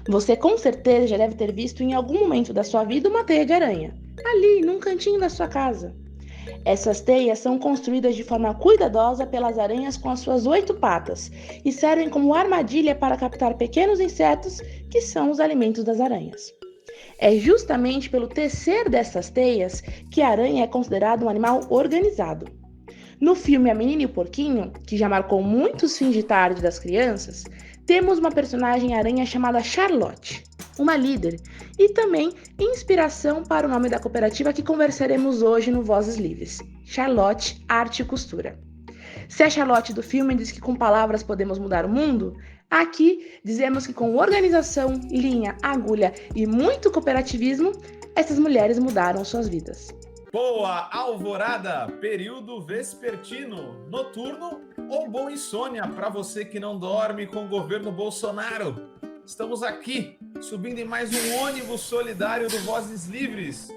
Você com certeza já deve ter visto em algum momento da sua vida uma teia de aranha, ali, num cantinho da sua casa. Essas teias são construídas de forma cuidadosa pelas aranhas com as suas 8 patas e servem como armadilha para captar pequenos insetos que são os alimentos das aranhas. É justamente pelo tecer dessas teias que a aranha é considerada um animal organizado. No filme A Menina e o Porquinho, que já marcou muitos fins de tarde das crianças, temos uma personagem aranha chamada Charlotte, uma líder, e também inspiração para o nome da cooperativa que conversaremos hoje no Vozes Livres, Charlotte Arte e Costura. Se a Charlotte do filme diz que com palavras podemos mudar o mundo, aqui dizemos que com organização, linha, agulha e muito cooperativismo, essas mulheres mudaram suas vidas. Boa alvorada, período vespertino, noturno ou boa insônia para você que não dorme com o governo Bolsonaro. Estamos aqui, subindo em mais um ônibus solidário do Vozes Livres,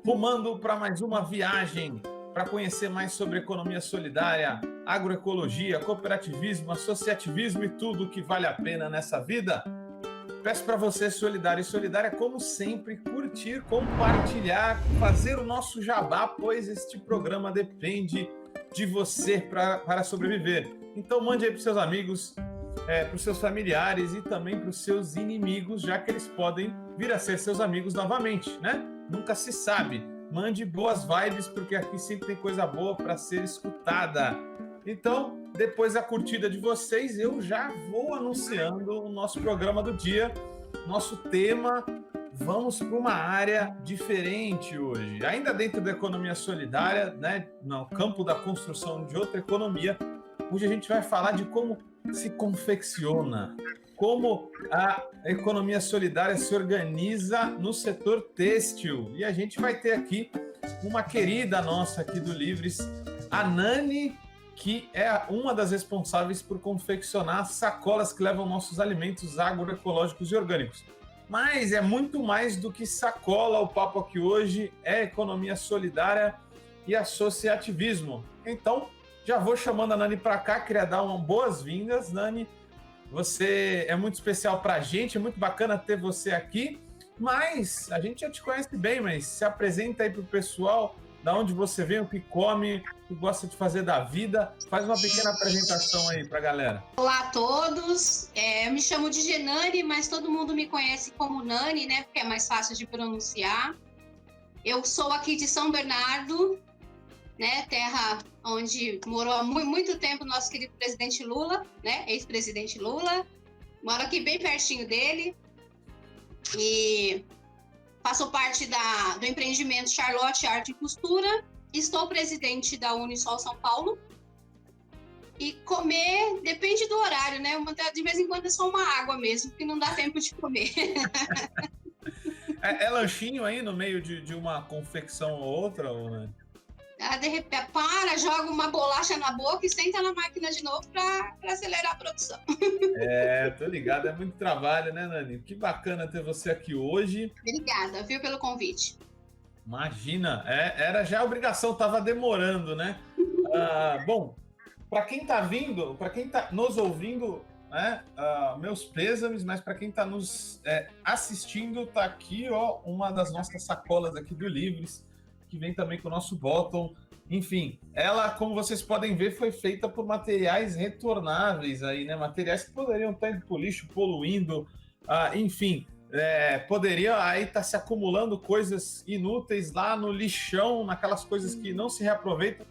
rumando para mais uma viagem para conhecer mais sobre economia solidária, agroecologia, cooperativismo, associativismo e tudo que vale a pena nessa vida. Peço para você, solidário e solidária, como sempre, curtir, compartilhar, fazer o nosso jabá, pois este programa depende de você para sobreviver. Então mande aí para os seus amigos, para os seus familiares e também para os seus inimigos, já que eles podem vir a ser seus amigos novamente, né? Nunca se sabe. Mande boas vibes, porque aqui sempre tem coisa boa para ser escutada. Então, depois da curtida de vocês, eu já vou anunciando o nosso programa do dia, nosso tema. Vamos para uma área diferente hoje, ainda dentro da economia solidária, né, no campo da construção de outra economia. Hoje a gente vai falar de como se confecciona, como a economia solidária se organiza no setor têxtil. E a gente vai ter aqui uma querida nossa aqui do Livres, a Nani, que é uma das responsáveis por confeccionar sacolas que levam nossos alimentos agroecológicos e orgânicos. Mas é muito mais do que sacola. O papo aqui hoje é economia solidária e associativismo. Então, já vou chamando a Nani para cá, queria dar umas boas-vindas. Nani, você é muito especial para a gente, é muito bacana ter você aqui, mas a gente já te conhece bem, mas se apresenta aí para o pessoal, da onde você vem, o que come, o que gosta de fazer da vida. Faz uma pequena apresentação aí para a galera. Olá a todos, eu me chamo de Genani, mas todo mundo me conhece como Nani, né? Porque é mais fácil de pronunciar. Eu sou aqui de São Bernardo, né? Terra onde morou há muito tempo o nosso querido presidente Lula, né? Ex-presidente Lula. Moro aqui bem pertinho dele. E faço parte do empreendimento Charlotte Arte e Costura. Estou presidente da Unisol São Paulo. E comer depende do horário, né? De vez em quando é só uma água mesmo, que não dá tempo de comer. É lanchinho aí no meio de uma confecção ou outra? Ou não? De repente, joga uma bolacha na boca e senta na máquina de novo para acelerar a produção. Tô ligado, é muito trabalho, né, Nani? Que bacana ter você aqui hoje. Obrigada, viu, pelo convite. Imagina, era já a obrigação, estava demorando, né? Bom, para quem está vindo, para quem está nos ouvindo, né, meus pêsames, mas para quem está nos assistindo, tá aqui, ó, uma das nossas sacolas aqui do Livres, que vem também com o nosso bottom. Enfim, ela, como vocês podem ver, foi feita por materiais retornáveis aí, né? Materiais que poderiam estar indo para o lixo, poluindo, enfim, poderia aí estar se acumulando coisas inúteis lá no lixão, naquelas coisas que não se reaproveitam.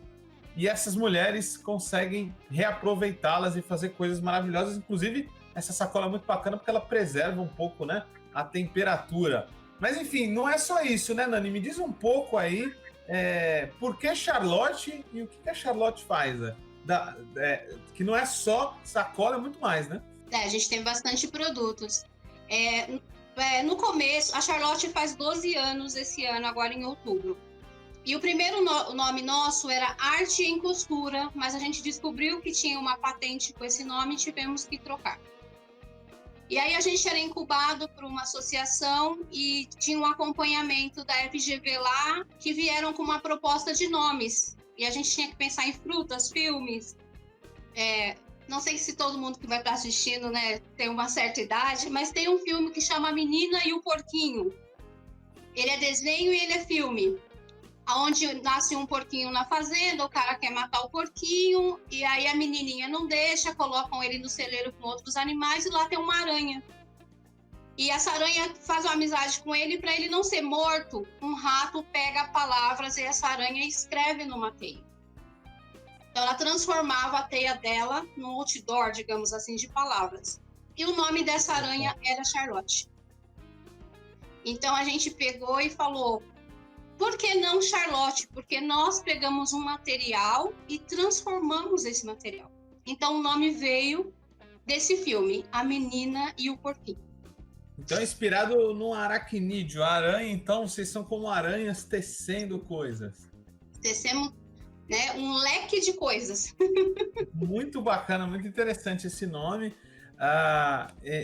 E essas mulheres conseguem reaproveitá-las e fazer coisas maravilhosas. Inclusive, essa sacola é muito bacana porque ela preserva um pouco, né, a temperatura. Mas, enfim, não é só isso, né, Nani? Me diz um pouco aí por que Charlotte e o que a Charlotte faz? Que não é só sacola, é muito mais, né? A gente tem bastante produtos. No começo, a Charlotte faz 12 anos esse ano, agora em outubro. E o primeiro nome nosso era Arte em Costura, mas a gente descobriu que tinha uma patente com esse nome e tivemos que trocar. E aí a gente era incubado por uma associação e tinha um acompanhamento da FGV lá, que vieram com uma proposta de nomes. E a gente tinha que pensar em frutas, filmes, não sei se todo mundo que vai estar assistindo, né, tem uma certa idade, mas tem um filme que chama A Menina e o Porquinho. Ele é desenho e ele é filme. Onde nasce um porquinho na fazenda, o cara quer matar o porquinho, e aí a menininha não deixa, colocam ele no celeiro com outros animais, e lá tem uma aranha. E essa aranha faz uma amizade com ele, para ele não ser morto, um rato pega palavras e essa aranha escreve numa teia. Então ela transformava a teia dela num outdoor, digamos assim, de palavras. E o nome dessa aranha era Charlotte. Então a gente pegou e falou, por que não Charlotte? Porque nós pegamos um material e transformamos esse material. Então o nome veio desse filme, A Menina e o Porquinho. Então é inspirado no aracnídeo, a aranha, então vocês são como aranhas tecendo coisas. Tecemos, né, um leque de coisas. Muito bacana, muito interessante esse nome.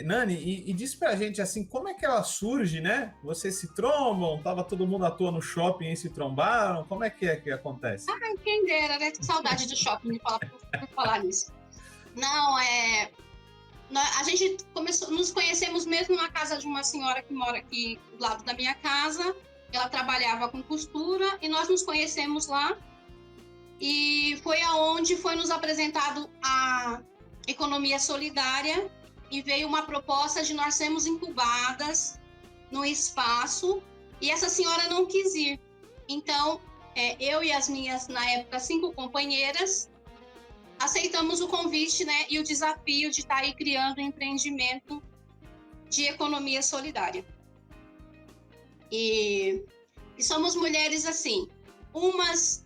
Nani, e diz pra gente assim, como é que ela surge, né? Vocês se trombam? Tava todo mundo à toa no shopping e se trombaram? Como é que acontece? Quem dera, né? Que saudade do shopping por falar nisso. Não, a gente nos conhecemos mesmo na casa de uma senhora que mora aqui do lado da minha casa. Ela trabalhava com costura e nós nos conhecemos lá. E foi aonde foi nos apresentado a economia solidária e veio uma proposta de nós sermos incubadas no espaço e essa senhora não quis ir. Então, eu e as minhas, na época, 5 companheiras, aceitamos o convite, né, e o desafio de estar aí criando um empreendimento de economia solidária. E somos mulheres assim, umas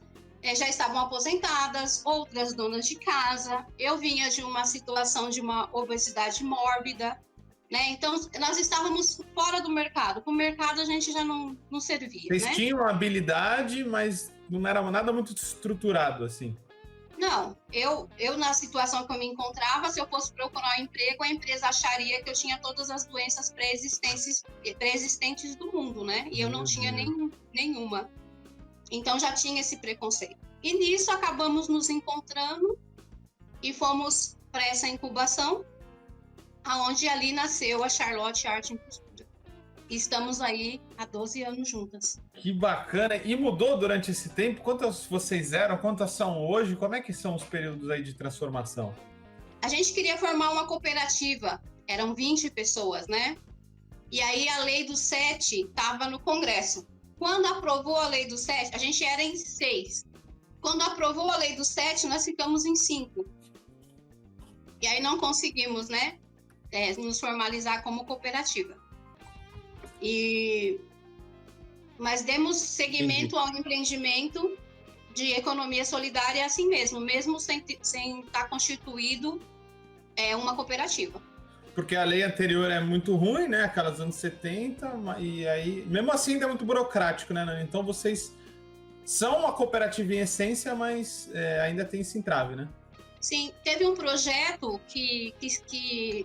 já estavam aposentadas, outras donas de casa. Eu vinha de uma situação de uma obesidade mórbida, né? Então, nós estávamos fora do mercado. Com o mercado, a gente já não servia, Vocês né? tinham habilidade, mas não era nada muito estruturado, assim. Não, eu na situação que eu me encontrava, se eu fosse procurar um emprego, a empresa acharia que eu tinha todas as doenças pré-existentes do mundo, né? E eu não tinha nenhuma. Então já tinha esse preconceito. E nisso acabamos nos encontrando e fomos para essa incubação, aonde ali nasceu a Charlotte Arte em Costura. E estamos aí há 12 anos juntas. Que bacana! E mudou durante esse tempo? Quantas vocês eram? Quantas são hoje? Como é que são os períodos aí de transformação? A gente queria formar uma cooperativa. Eram 20 pessoas, né? E aí a lei do 7 estava no Congresso. Quando aprovou a lei do 7, a gente era em 6. Quando aprovou a lei do 7, nós ficamos em 5. E aí não conseguimos, né, nos formalizar como cooperativa. Mas demos seguimento ao empreendimento de economia solidária assim mesmo sem estar constituído uma cooperativa. Porque a lei anterior é muito ruim, né? Aquelas dos anos 70, e aí, mesmo assim, ainda é muito burocrático, né, Nani? Então vocês são uma cooperativa em essência, mas ainda tem esse entrave, né? Sim, teve um projeto que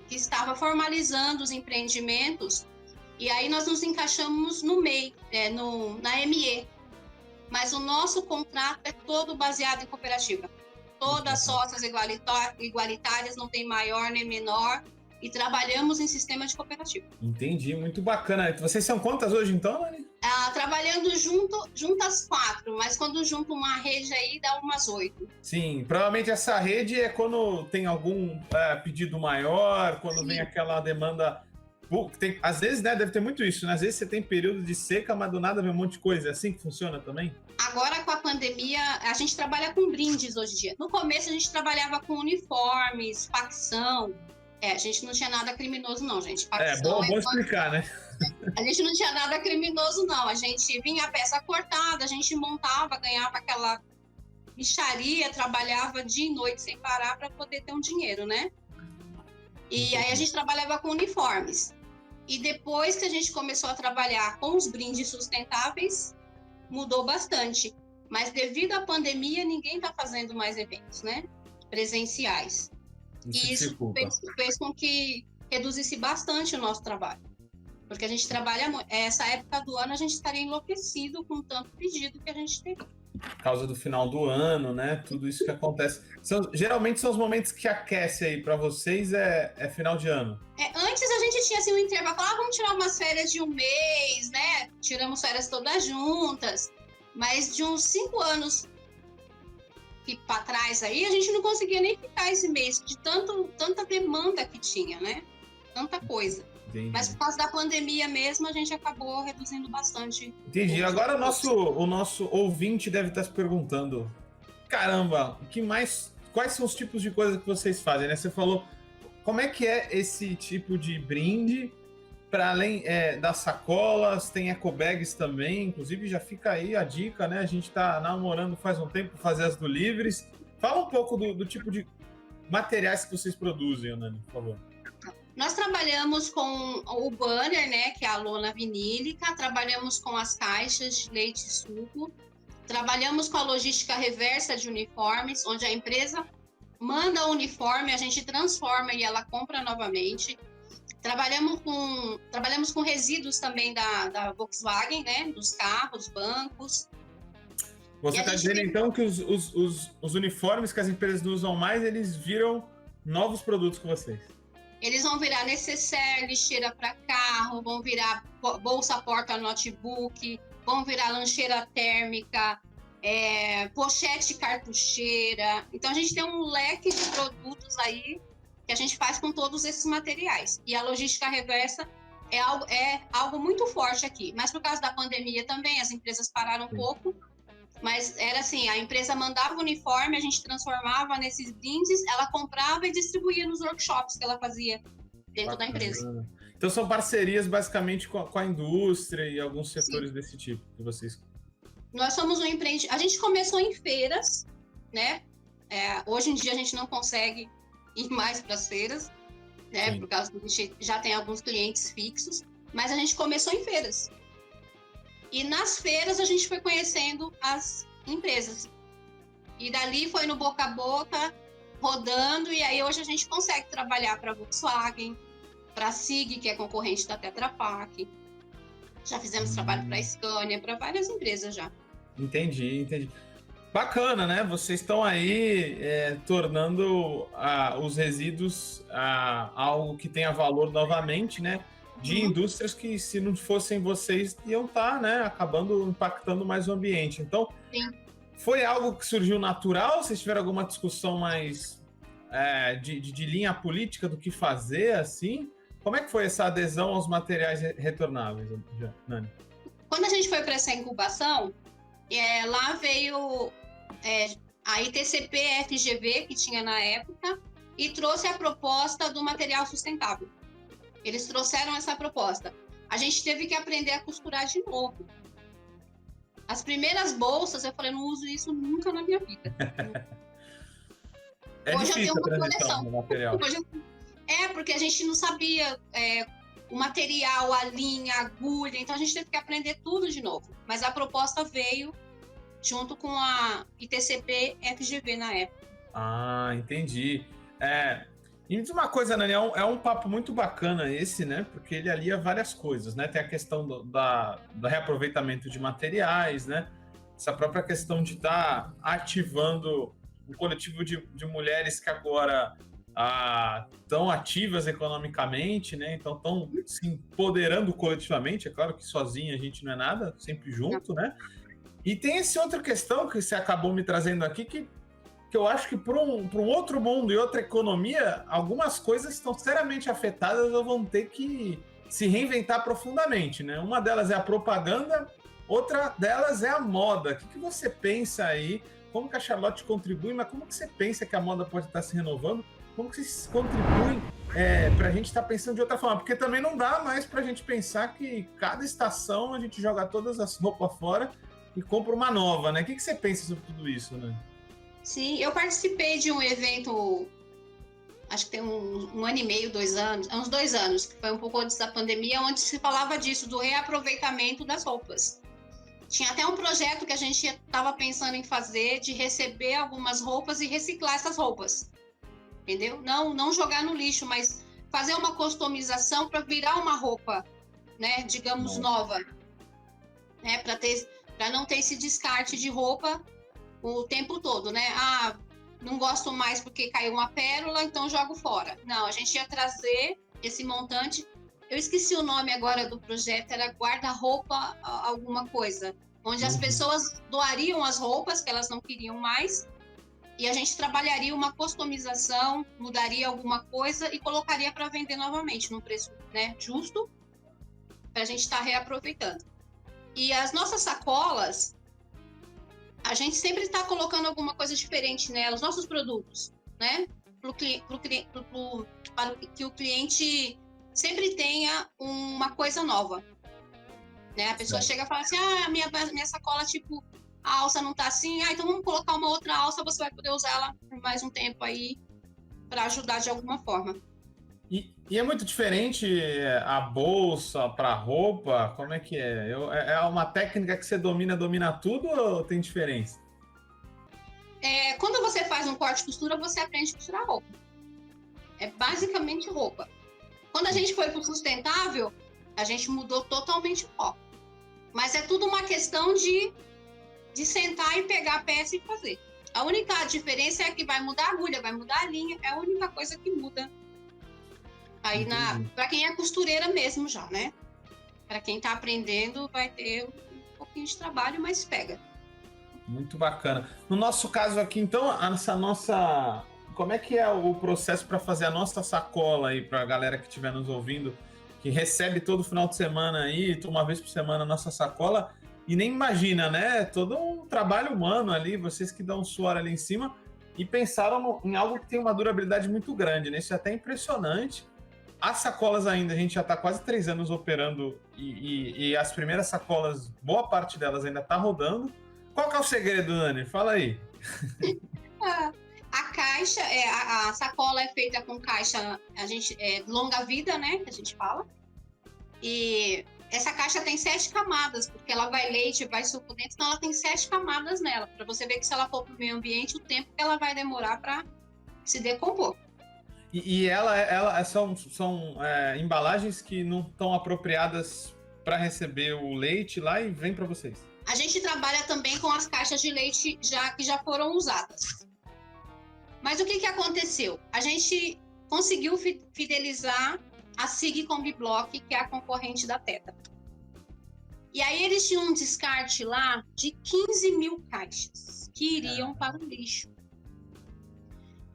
estava formalizando os empreendimentos, e aí nós nos encaixamos no MEI, na ME. Mas o nosso contrato é todo baseado em cooperativa. Todas sócias igualitárias, não tem maior nem menor. E trabalhamos em sistema de cooperativa. Entendi, muito bacana. Vocês são quantas hoje, então, Nani? Trabalhando juntas 4, mas quando junta uma rede aí, dá umas 8. Sim, provavelmente essa rede é quando tem algum pedido maior, quando Sim. Vem aquela demanda... às vezes, né, deve ter muito isso, né? Às vezes você tem período de seca, mas do nada vem um monte de coisa. É assim que funciona também? Agora, com a pandemia, a gente trabalha com brindes hoje em dia. No começo, a gente trabalhava com uniformes, facção. A gente não tinha nada criminoso, não, gente. Bom explicar, né? A gente não tinha nada criminoso, não. A gente vinha a peça cortada, a gente montava, ganhava aquela mixaria, trabalhava dia e noite sem parar para poder ter um dinheiro, né? E aí a gente trabalhava com uniformes. E depois que a gente começou a trabalhar com os brindes sustentáveis, mudou bastante. Mas devido à pandemia, ninguém está fazendo mais eventos, né? Presenciais. E isso fez com que reduzisse bastante o nosso trabalho. Porque a gente trabalha... Essa época do ano a gente estaria enlouquecido com tanto pedido que a gente teve. por causa do final do ano, né? Tudo isso que acontece. Geralmente são os momentos que aquece aí para vocês, é final de ano. Antes a gente tinha assim um intervalo, vamos tirar umas férias de um mês, né? Tiramos férias todas juntas, mas de uns 5 anos para trás aí, a gente não conseguia nem ficar esse mês, de tanta demanda que tinha, né? Tanta coisa. Entendi. Mas por causa da pandemia mesmo, a gente acabou reduzindo bastante. Entendi. Agora o nosso ouvinte deve estar se perguntando, caramba, quais são os tipos de coisa que vocês fazem, né? Você falou, como é que é esse tipo de brinde? Para além das sacolas, tem ecobags também, inclusive já fica aí a dica, né? A gente está namorando faz um tempo, fazer as do Livres. Fala um pouco do tipo de materiais que vocês produzem, Nani, por favor. Nós trabalhamos com o banner, né, que é a lona vinílica, trabalhamos com as caixas de leite e suco, trabalhamos com a logística reversa de uniformes, onde a empresa manda o uniforme, a gente transforma e ela compra novamente. Trabalhamos com resíduos também da Volkswagen, né? Dos carros, bancos. Você está dizendo, então, que os uniformes que as empresas não usam mais, eles viram novos produtos com vocês? Eles vão virar necessaire, lixeira para carro, vão virar bolsa porta notebook, vão virar lancheira térmica, pochete cartucheira. Então, a gente tem um leque de produtos aí que a gente faz com todos esses materiais. E a logística reversa é algo muito forte aqui. Mas por causa da pandemia também, as empresas pararam um pouco. Mas era assim, a empresa mandava o uniforme, a gente transformava nesses brindes, ela comprava e distribuía nos workshops que ela fazia dentro da empresa. Então são parcerias basicamente com a indústria e alguns setores desse tipo que vocês... Nós somos um empreendimento... A gente começou em feiras, né? Hoje em dia a gente não consegue ir mais para as feiras, né? Sim. Por causa que a gente já tem alguns clientes fixos, mas a gente começou em feiras. E nas feiras a gente foi conhecendo as empresas. E dali foi no boca a boca, rodando, e aí hoje a gente consegue trabalhar para a Volkswagen, para a SIG, que é concorrente da Tetra Pak. Já fizemos trabalho para a Scania, para várias empresas já. Entendi. Bacana, né? Vocês estão aí tornando os resíduos algo que tenha valor novamente, né? De indústrias que, se não fossem vocês, iam estar, né? Acabando impactando mais o ambiente. Então, sim. Foi algo que surgiu natural? Vocês tiveram alguma discussão mais de linha política do que fazer, assim? Como é que foi essa adesão aos materiais retornáveis, Nani? Quando a gente foi para essa incubação, lá veio a ITCP FGV, que tinha na época, e trouxe a proposta do material sustentável. Eles trouxeram essa proposta. A gente teve que aprender a costurar de novo. As primeiras bolsas, eu falei, não uso isso nunca na minha vida. Hoje eu tenho uma coleção. Material. Porque a gente não sabia o material, a linha, a agulha, então a gente teve que aprender tudo de novo. Mas a proposta veio junto com a ITCP FGV na época. Ah, entendi. E me diz uma coisa, Nani, é um papo muito bacana esse, né? Porque ele alia várias coisas, né? Tem a questão do reaproveitamento de materiais, né? Essa própria questão de estar ativando um coletivo de mulheres que agora estão ativas economicamente, né? Então estão se empoderando coletivamente. É claro que sozinha a gente não é nada, sempre junto, né? E tem essa outra questão que você acabou me trazendo aqui, que eu acho que para um outro mundo e outra economia, algumas coisas estão seriamente afetadas ou vão ter que se reinventar profundamente, né? Uma delas é a propaganda, outra delas é a moda. O que você pensa aí? Como que a Charlotte contribui, mas como que você pensa que a moda pode estar se renovando? Como que vocês contribuem para a gente estar pensando de outra forma? Porque também não dá mais para a gente pensar que cada estação a gente joga todas as roupas fora e compra uma nova, né? O que você pensa sobre tudo isso, né? Sim, eu participei de um evento, acho que tem um ano e meio, 2 anos, uns 2 anos, que foi um pouco antes da pandemia, onde se falava disso, do reaproveitamento das roupas. Tinha até um projeto que a gente estava pensando em fazer, de receber algumas roupas e reciclar essas roupas, entendeu? Não jogar no lixo, mas fazer uma customização para virar uma roupa, né, digamos, nova, né, para não ter esse descarte de roupa o tempo todo, né? Não gosto mais porque caiu uma pérola, então jogo fora. Não, a gente ia trazer esse montante. Eu esqueci o nome agora do projeto, era guarda-roupa alguma coisa, onde as pessoas doariam as roupas que elas não queriam mais e a gente trabalharia uma customização, mudaria alguma coisa e colocaria para vender novamente num preço, né, justo, para a gente estar reaproveitando. E as nossas sacolas, a gente sempre está colocando alguma coisa diferente nelas, nossos produtos, né? Para que o cliente sempre tenha uma coisa nova. Né? A pessoa chega e fala assim, minha sacola, tipo, a alça não tá assim, então vamos colocar uma outra alça, você vai poder usar ela por mais um tempo aí, para ajudar de alguma forma. E é muito diferente a bolsa para roupa? Como é que é? É uma técnica que você domina tudo ou tem diferença? Quando você faz um corte e costura, você aprende a costurar roupa. É basicamente roupa. Quando a gente foi para o sustentável, a gente mudou totalmente o foco. Mas é tudo uma questão de sentar e pegar a peça e fazer. A única diferença é que vai mudar a agulha, vai mudar a linha, é a única coisa que muda. Aí, para quem é costureira mesmo já, né? Para quem está aprendendo, vai ter um pouquinho de trabalho, mas pega. Muito bacana. No nosso caso aqui, então, como é que é o processo para fazer a nossa sacola aí para a galera que estiver nos ouvindo, que recebe todo final de semana aí, uma vez por semana a nossa sacola e nem imagina, né? Todo um trabalho humano ali, vocês que dão suor ali em cima e pensaram em algo que tem uma durabilidade muito grande, né? Isso é até impressionante. As sacolas ainda, a gente já está quase 3 anos operando e as primeiras sacolas, boa parte delas ainda está rodando. Qual que é o segredo, Nani? Fala aí. A caixa, a sacola é feita com caixa, longa vida, né? Que a gente fala. E essa caixa tem 7 camadas, porque ela vai leite, vai suco dentro, então ela tem 7 camadas nela, para você ver que se ela for para o meio ambiente, o tempo que ela vai demorar para se decompor. E ela são embalagens que não estão apropriadas para receber o leite lá e vem para vocês. A gente trabalha também com as caixas de leite que já foram usadas. Mas o que aconteceu? A gente conseguiu fidelizar a SIG Combiblock, que é a concorrente da Teta. E aí eles tinham um descarte lá de 15 mil caixas que iriam para o lixo.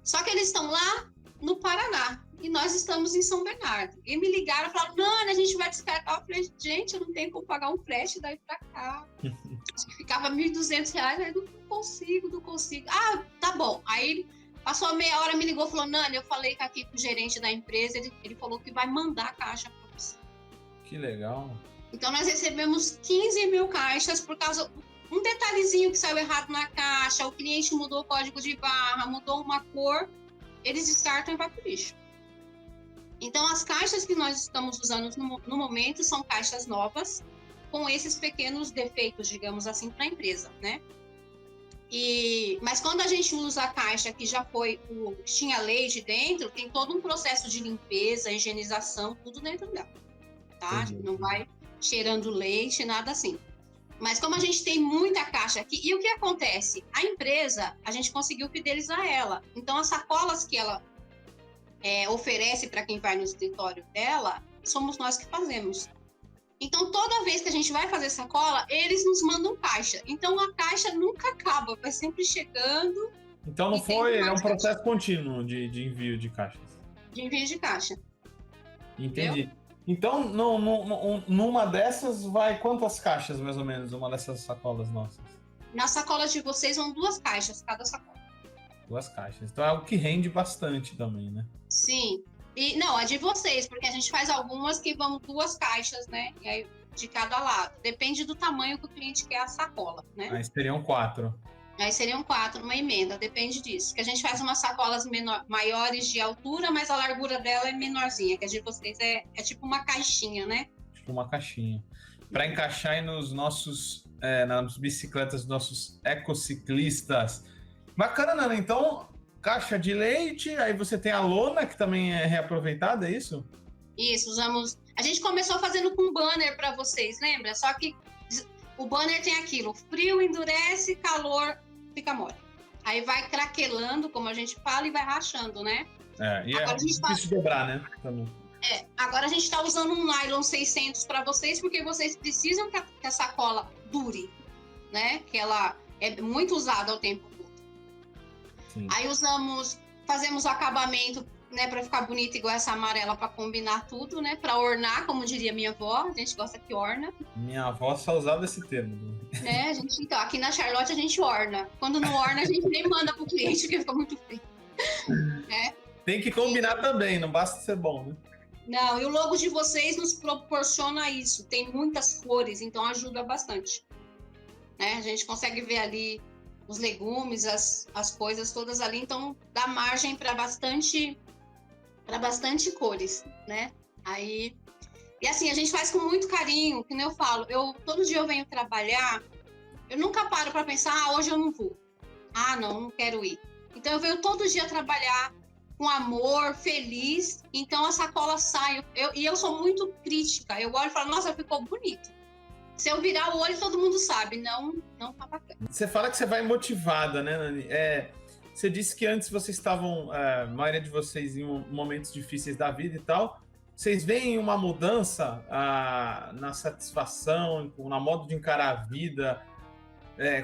Só que eles estão lá no Paraná e nós estamos em São Bernardo. E me ligaram e falaram, não, a gente vai descartar. Eu falei, gente, eu não tenho como pagar um frete daí para cá. Acho que ficava R$ 1.200, aí eu não consigo. Ah, tá bom. Aí passou meia hora, me ligou e falou, Nani, eu falei aqui com o gerente da empresa, ele falou que vai mandar a caixa para você. Que legal. Então nós recebemos 15 mil caixas por causa um detalhezinho que saiu errado na caixa, o cliente mudou o código de barra, mudou uma cor, eles descartam e vai para o lixo. Então as caixas que nós estamos usando no momento são caixas novas, com esses pequenos defeitos, digamos assim, para a empresa, né? Mas quando a gente usa a caixa que já tinha leite dentro, tem todo um processo de limpeza, higienização, tudo dentro dela, tá? Não vai cheirando leite, nada assim. Mas como a gente tem muita caixa aqui, e o que acontece? A empresa, a gente conseguiu fidelizar ela. Então as sacolas que ela oferece para quem vai no escritório dela, somos nós que fazemos. Então, toda vez que a gente vai fazer sacola, eles nos mandam caixa. Então, a caixa nunca acaba, vai sempre chegando. Então, não foi... É um processo contínuo de envio de caixas. De envio de caixa. Entendi. Entendeu? Então, numa dessas, vai quantas caixas, mais ou menos, uma dessas sacolas nossas? Nas sacolas de vocês, vão 2 caixas, cada sacola. 2 caixas. Então, é algo que rende bastante também, né? Sim. E não, é de vocês, porque a gente faz algumas que vão 2 caixas, né? E aí, de cada lado. Depende do tamanho que o cliente quer a sacola, né? Aí seriam 4. Aí seriam 4, uma emenda, depende disso. Que a gente faz umas sacolas maiores de altura, mas a largura dela é menorzinha, que a de vocês é tipo uma caixinha, né? Tipo uma caixinha. Para encaixar aí nos nossos, nas bicicletas dos nossos ecociclistas. Bacana, Nana. Então... Caixa de leite, aí você tem a lona, que também é reaproveitada, é isso? Isso, usamos... A gente começou fazendo com banner para vocês, lembra? Só que o banner tem aquilo, frio endurece, calor fica mole. Aí vai craquelando, como a gente fala, e vai rachando, né? E agora é difícil de dobrar, né? Também. Agora a gente está usando um nylon 600 para vocês, porque vocês precisam que a sacola dure, né? Que ela é muito usada ao tempo todo. Sim. Aí fazemos o acabamento, né, para ficar bonita igual essa amarela, para combinar tudo, né? Para ornar, como diria minha avó, a gente gosta que orna. Minha avó só usava esse termo. Né, então, aqui na Charlotte a gente orna. Quando não orna, a gente nem manda pro cliente, porque fica muito feio. Tem que combinar também, não basta ser bom, né? Não, e o logo de vocês nos proporciona isso. Tem muitas cores, então ajuda bastante. Né? A gente consegue ver ali os legumes, as coisas todas ali, então dá margem para bastante cores, né? Aí, e assim, a gente faz com muito carinho, que nem eu falo, todo dia eu venho trabalhar, eu nunca paro para pensar, hoje eu não vou. Não quero ir. Então eu venho todo dia trabalhar com amor, feliz, então a sacola sai. E eu sou muito crítica, eu olho e falo, nossa, ficou bonito. Se eu virar o olho, todo mundo sabe, não tá bacana. Você fala que você vai motivada, né, Nani? Você disse que antes vocês estavam, a maioria de vocês, em momentos difíceis da vida e tal. Vocês veem uma mudança na satisfação, na modo de encarar a vida,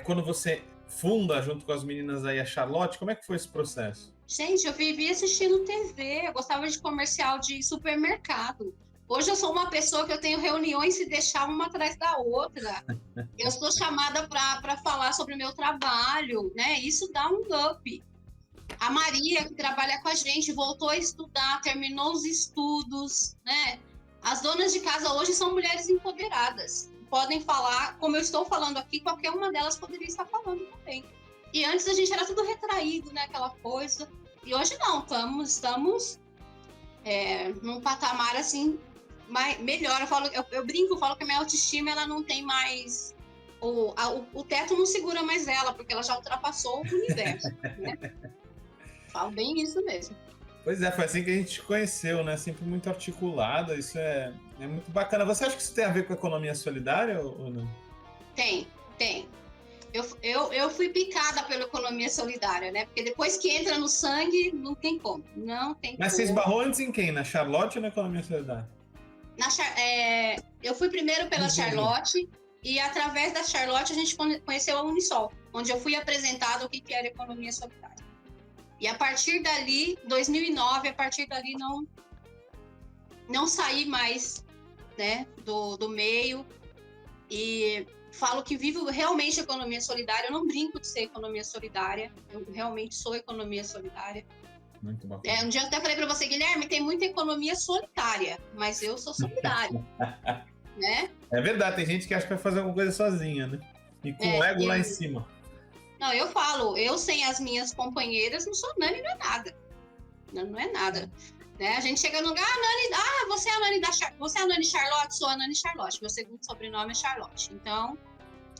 quando você funda junto com as meninas aí a Charlotte? Como é que foi esse processo? Gente, eu vivi assistindo TV, eu gostava de comercial de supermercado. Hoje eu sou uma pessoa que eu tenho reuniões se deixar uma atrás da outra. Eu sou chamada para falar sobre o meu trabalho, né? Isso dá um up. A Maria, que trabalha com a gente, voltou a estudar, terminou os estudos, né? As donas de casa hoje são mulheres empoderadas. Podem falar, como eu estou falando aqui, qualquer uma delas poderia estar falando também. E antes a gente era tudo retraído, né? Aquela coisa. E hoje não, estamos num patamar assim, melhor. Eu brinco, falo que a minha autoestima ela não tem mais. O teto não segura mais ela, porque ela já ultrapassou o universo. Né? Falo bem isso mesmo. Pois é, foi assim que a gente te conheceu, né? Sempre muito articulada, isso é muito bacana. Você acha que isso tem a ver com a economia solidária ou não? Tem. Eu fui picada pela economia solidária, né? Porque depois que entra no sangue, não tem como. Mas você esbarrou antes em quem? Na Charlotte ou na economia solidária? Eu fui primeiro pela Charlotte e através da Charlotte a gente conheceu a Unisol, onde eu fui apresentada o que era economia solidária. E a partir dali, 2009, não saí mais, né, do meio e falo que vivo realmente economia solidária. Eu não brinco de ser economia solidária, eu realmente sou economia solidária. Muito bacana. Um dia eu até falei para você, Guilherme, tem muita economia solitária, mas eu sou solidária. Né? É verdade, tem gente que acha que vai fazer alguma coisa sozinha, né? E com o ego lá em cima. Não, eu falo, eu sem as minhas companheiras não sou Nani, não é nada. Não é nada. Né? A gente chega no lugar, Nani, você é a Nani Charlotte? Sou a Nani Charlotte, meu segundo sobrenome é Charlotte. Então,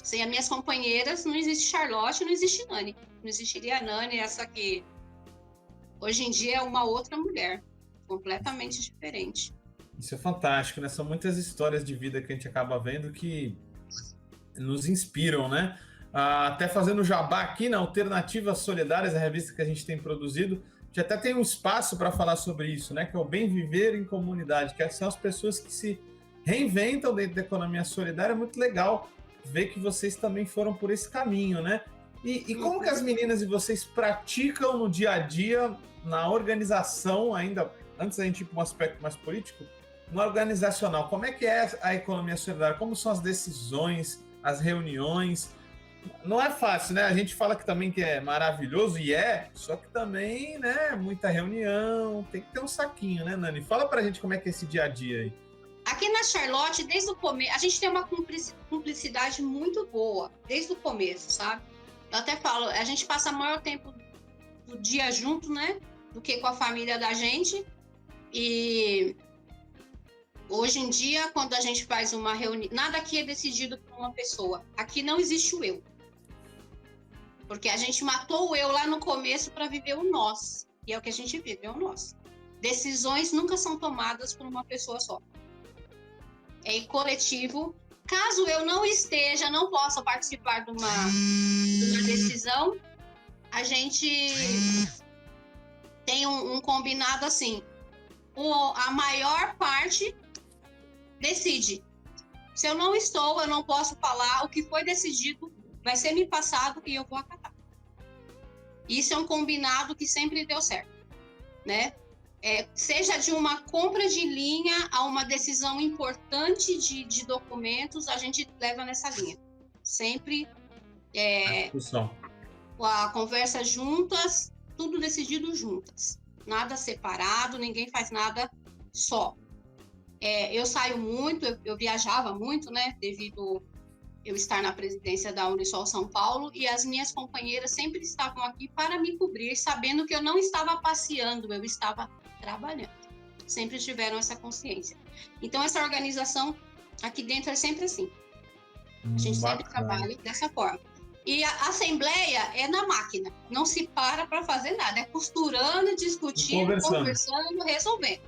sem as minhas companheiras, não existe Charlotte, não existe Nani. Não existiria a Nani, essa que hoje em dia é uma outra mulher, completamente diferente. Isso é fantástico, né? São muitas histórias de vida que a gente acaba vendo que nos inspiram, né? Até fazendo jabá aqui na Alternativas Solidárias, a revista que a gente tem produzido, a gente até tem um espaço para falar sobre isso, né? Que é o bem viver em comunidade, que são as pessoas que se reinventam dentro da economia solidária. É muito legal ver que vocês também foram por esse caminho, né? E como que as meninas e vocês praticam no dia a dia, na organização, ainda antes da gente ir para um aspecto mais político, no organizacional, como é que é a economia solidária? Como são as decisões, as reuniões? Não é fácil, né? A gente fala que também que é maravilhoso, e só que também, né, muita reunião, tem que ter um saquinho, né, Nani? Fala pra gente como é que é esse dia a dia aí. Aqui na Charlotte, desde o começo, a gente tem uma cumplicidade muito boa, desde o começo, sabe? Eu até falo, a gente passa maior tempo do dia junto, né, do que com a família da gente, e hoje em dia, quando a gente faz uma reunião, nada aqui é decidido por uma pessoa, aqui não existe o eu. Porque a gente matou o eu lá no começo para viver o nós. E é o que a gente vive, é o nós. Decisões nunca são tomadas por uma pessoa só. É coletivo. Caso eu não possa participar de uma decisão, a gente tem um combinado assim, a maior parte decide. Se eu não estou, eu não posso falar, o que foi decidido vai ser me passado e eu vou acatar. Isso é um combinado que sempre deu certo, né? Seja de uma compra de linha a uma decisão importante de documentos, a gente leva nessa linha. Sempre a conversa juntas, tudo decidido juntas. Nada separado, ninguém faz nada só. Eu saio muito, eu viajava muito, né? Devido eu estar na presidência da Unisol São Paulo, e as minhas companheiras sempre estavam aqui para me cobrir, sabendo que eu não estava passeando, eu estava trabalhando. Sempre tiveram essa consciência. Então, essa organização aqui dentro é sempre assim. A gente sempre trabalha dessa forma. E a assembleia é na máquina, não se para fazer nada, é costurando, discutindo, conversando, resolvendo.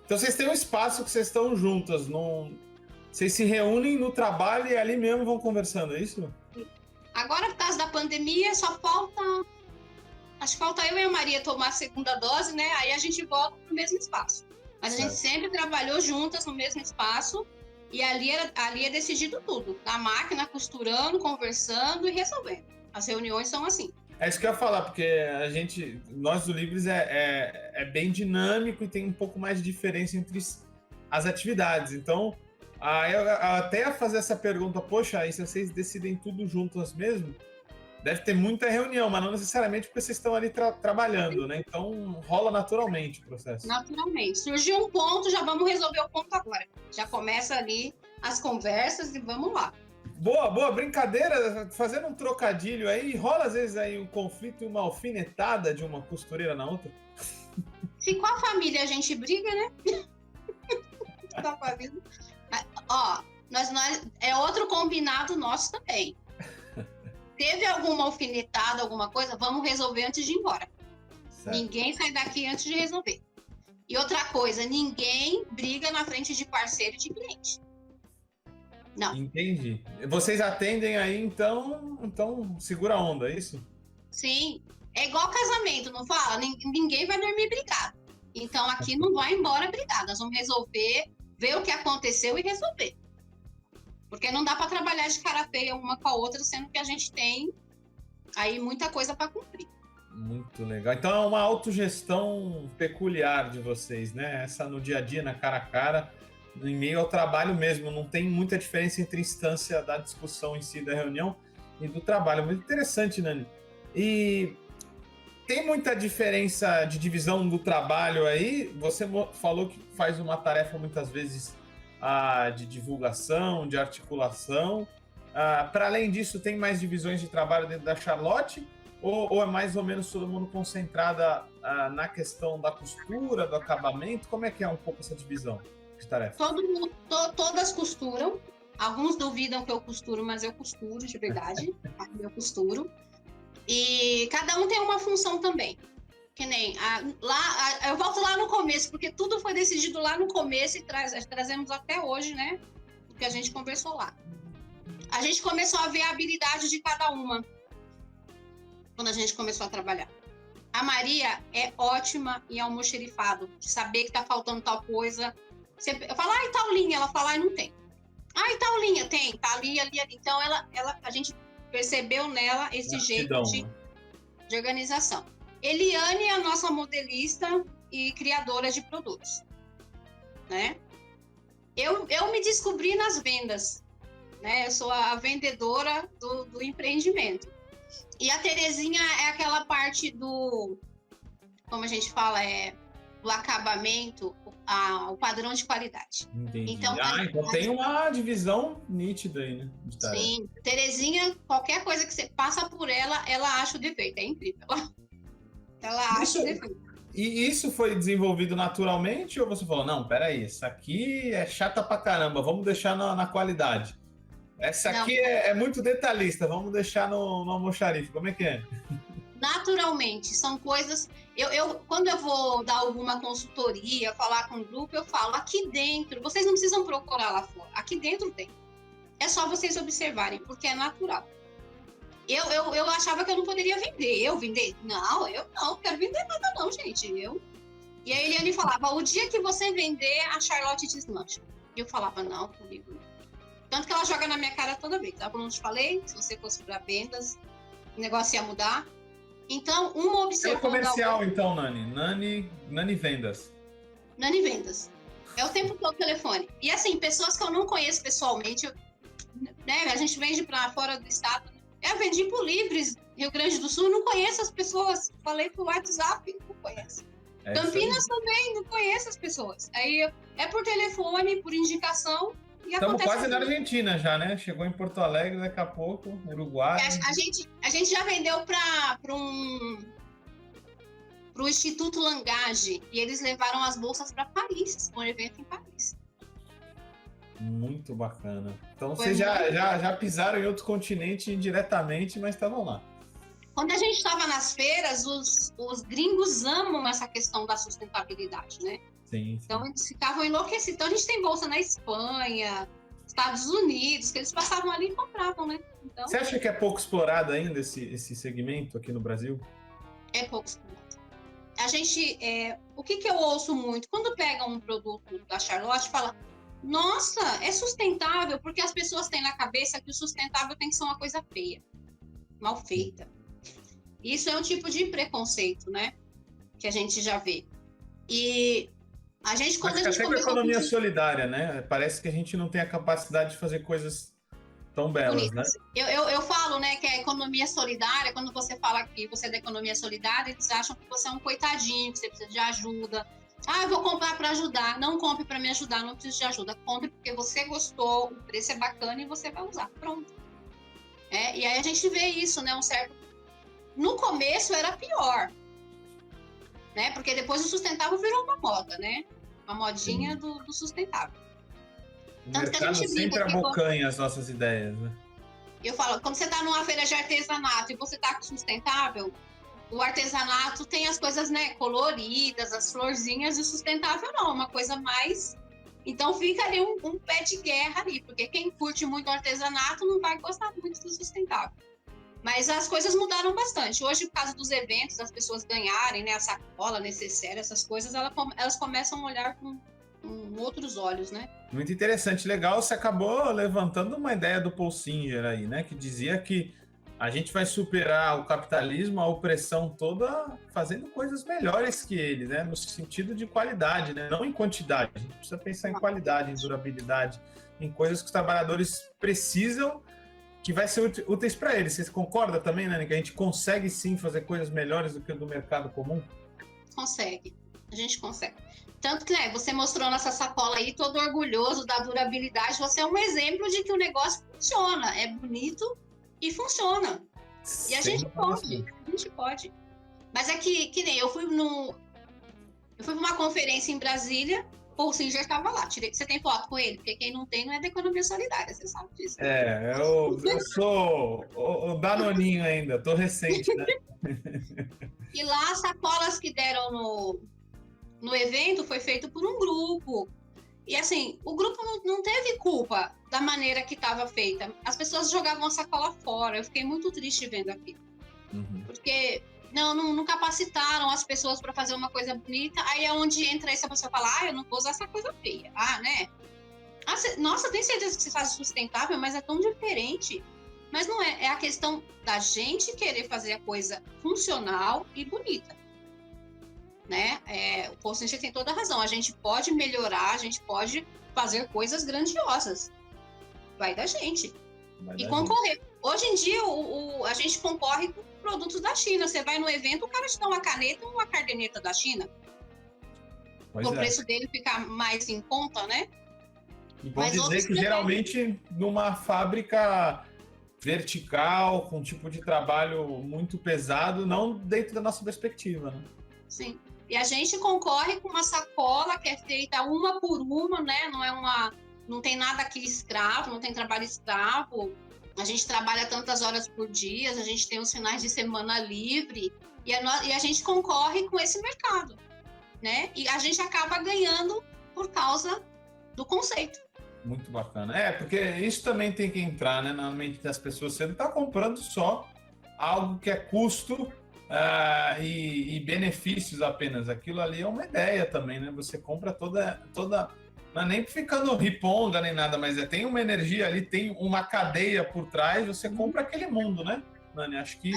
Então, vocês têm um espaço que vocês estão juntas, vocês se reúnem no trabalho e ali mesmo vão conversando, é isso? Agora, por causa da pandemia, acho que falta eu e a Maria tomar a segunda dose, né? Aí a gente volta pro mesmo espaço. Mas a gente sempre trabalhou juntas no mesmo espaço e ali é decidido tudo. Na máquina, costurando, conversando e resolvendo. As reuniões são assim. É isso que eu ia falar, porque nós do Livres é bem dinâmico e tem um pouco mais de diferença entre as atividades. Então, eu até ia fazer essa pergunta, poxa, aí se vocês decidem tudo juntas mesmo, deve ter muita reunião, mas não necessariamente porque vocês estão ali trabalhando, né? Então, rola naturalmente o processo. Naturalmente. Surgiu um ponto, já vamos resolver o ponto agora. Já começa ali as conversas e vamos lá. Boa, brincadeira, fazendo um trocadilho aí, rola às vezes aí um conflito e uma alfinetada de uma costureira na outra? Se com a família a gente briga, né? Com a família. Ó, é outro combinado nosso também. Teve alguma alfinetada, alguma coisa, vamos resolver antes de ir embora. Certo. Ninguém sai daqui antes de resolver. E outra coisa, ninguém briga na frente de parceiro e de cliente. Não. Entendi. Vocês atendem aí, então segura a onda, é isso? Sim. É igual casamento, não fala? Ninguém vai dormir brigado. Então aqui não vai embora brigado. Nós vamos resolver, ver o que aconteceu e resolver. Porque não dá para trabalhar de cara feia uma com a outra, sendo que a gente tem aí muita coisa para cumprir. Muito legal. Então é uma autogestão peculiar de vocês, né? Essa no dia a dia, na cara a cara, em meio ao trabalho mesmo. Não tem muita diferença entre a instância da discussão em si, da reunião e do trabalho. Muito interessante, Nani. E tem muita diferença de divisão do trabalho aí? Você falou que faz uma tarefa muitas vezes de divulgação, de articulação. Para além disso, tem mais divisões de trabalho dentro da Charlotte? Ou é mais ou menos todo mundo concentrada na questão da costura, do acabamento? Como é que é um pouco essa divisão de tarefa? Todas costuram. Alguns duvidam que eu costuro, mas eu costuro de verdade. Eu costuro. E cada um tem uma função também. Que nem eu volto lá no começo, porque tudo foi decidido lá no começo e trazemos até hoje, né? O que a gente conversou lá. A gente começou a ver a habilidade de cada uma quando a gente começou a trabalhar. A Maria é ótima em almoxerifado, de saber que tá faltando tal coisa. Eu falo, e tal linha? Ela fala, não tem. E tal linha? Tem, tá ali. Então, a gente percebeu nela esse jeito de organização. Eliane é a nossa modelista e criadora de produtos, né? Eu me descobri nas vendas, né? Eu sou a vendedora do empreendimento. E a Terezinha é aquela parte como a gente fala, do acabamento, o padrão de qualidade. Entendi. Então tem uma divisão nítida aí, né? Sim. Terezinha, qualquer coisa que você passa por ela acha o defeito. É incrível. Ela acha o defeito. E isso foi desenvolvido naturalmente ou você falou, não, peraí, essa aqui é chata pra caramba, vamos deixar na qualidade. Essa aqui é muito detalhista, vamos deixar no almoxarife. Como é que é? Naturalmente, são coisas... Quando eu vou dar alguma consultoria, falar com o grupo, eu falo, aqui dentro, vocês não precisam procurar lá fora, aqui dentro tem. É só vocês observarem, porque é natural. eu achava que eu não poderia vender. Eu vender? Não, eu não quero vender nada não, gente. E a Eliane falava, o dia que você vender, a Charlotte deslancha. E eu falava, não, comigo não. Tanto que ela joga na minha cara toda vez. Tá? Como eu te falei, se você fosse para vendas, o negócio ia mudar. Então, uma observação... É o comercial, então, Nani Vendas. Nani Vendas. É o tempo todo telefone. E assim, pessoas que eu não conheço pessoalmente, né? A gente vende para fora do estado. Eu vendi por Livres, Rio Grande do Sul, não conheço as pessoas. Falei por WhatsApp, não conheço. Campinas também, não conheço as pessoas. Aí é por telefone, por indicação. Estamos quase na Argentina já, né? Chegou em Porto Alegre daqui a pouco, Uruguai. A gente já vendeu para o Instituto Langage e eles levaram as bolsas para Paris, um evento em Paris. Muito bacana. Então vocês já pisaram em outro continente indiretamente, mas estavam lá. Quando a gente estava nas feiras, os gringos amam essa questão da sustentabilidade, né? Sim. Então eles ficavam enlouquecidos. Então a gente tem bolsa na Espanha, Estados Unidos, que eles passavam ali e compravam, né? Então, você acha que é pouco explorado ainda esse segmento aqui no Brasil? É pouco explorado. A gente, o que eu ouço muito? Quando pega um produto da Charlotte, fala, nossa, é sustentável, porque as pessoas têm na cabeça que o sustentável tem que ser uma coisa feia, mal feita. Isso é um tipo de preconceito, né? Que a gente já vê. E a gente, quando a gente até com a economia solidária, né? Parece que a gente não tem a capacidade de fazer coisas tão belas, bonitas, né? Eu falo, né, que a economia solidária, quando você fala que você é da economia solidária, eles acham que você é um coitadinho, que você precisa de ajuda. Ah, eu vou comprar para ajudar. Não compre para me ajudar, não preciso de ajuda. Compre porque você gostou, o preço é bacana e você vai usar. Pronto. E aí a gente vê isso, né? No começo era pior, né? Porque depois o sustentável virou uma moda, né? Uma modinha do sustentável. O tanto mercado que a gente sempre abocanha as nossas ideias, né? Eu falo, quando você está numa feira de artesanato e você está com sustentável, o artesanato tem as coisas, né, coloridas, as florzinhas, e o sustentável não, uma coisa mais... Então fica ali um pé de guerra ali, porque quem curte muito artesanato não vai gostar muito do sustentável. Mas as coisas mudaram bastante. Hoje, por causa dos eventos, as pessoas ganharem, né, a sacola, necessária, essas coisas, elas começam a olhar com outros olhos, né? Muito interessante, legal. Você acabou levantando uma ideia do Paul Singer aí, né? Que dizia que a gente vai superar o capitalismo, a opressão toda, fazendo coisas melhores que ele, né? No sentido de qualidade, né? Não em quantidade. A gente precisa pensar em qualidade, em durabilidade, em coisas que os trabalhadores precisam, que vai ser úteis para eles. Você concorda também, Nani, que a gente consegue sim fazer coisas melhores do que o do mercado comum? Consegue. A gente consegue. Tanto que, né, você mostrou nossa sacola aí, todo orgulhoso da durabilidade. Você é um exemplo de que o negócio funciona. É bonito e funciona. E a gente pode. Mas é que nem eu fui para uma conferência em Brasília, Paul Singer estava lá. Você tem foto com ele? Porque quem não tem não é da economia solidária, você sabe disso. Eu sou o Danoninho ainda, tô recente, né? E lá as sacolas que deram no evento foi feito por um grupo. E assim, o grupo não teve culpa da maneira que estava feita. As pessoas jogavam a sacola fora. Eu fiquei muito triste vendo aquilo. Porque não capacitaram as pessoas para fazer uma coisa bonita. Aí é onde entra essa pessoa fala, eu não vou usar essa coisa feia. Né? Nossa, tem certeza que você faz sustentável, mas é tão diferente. Mas não é. É a questão da gente querer fazer a coisa funcional e bonita. Né? O Paul Singer tem toda a razão. A gente pode melhorar, a gente pode fazer coisas grandiosas. Vai da gente. E concorrer. Hoje em dia, a gente concorre com produtos da China. Você vai no evento, o cara te dá uma caneta ou uma caderneta da China. O preço dele fica mais em conta, né? E pode dizer que geralmente numa fábrica vertical, com um tipo de trabalho muito pesado, não dentro da nossa perspectiva, né? Sim. E a gente concorre com uma sacola que é feita uma por uma, né? Não tem nada aqui escravo, não tem trabalho escravo. A gente trabalha tantas horas por dia, a gente tem os finais de semana livre e a gente concorre com esse mercado, né? E a gente acaba ganhando por causa do conceito. Muito bacana. Porque isso também tem que entrar, né, na mente das pessoas. Você não está comprando só algo que é custo e benefícios apenas. Aquilo ali é uma ideia também, né? Você compra toda não é nem ficando riponga nem nada, mas tem uma energia ali, tem uma cadeia por trás, você compra aquele mundo, né, Nani? Acho que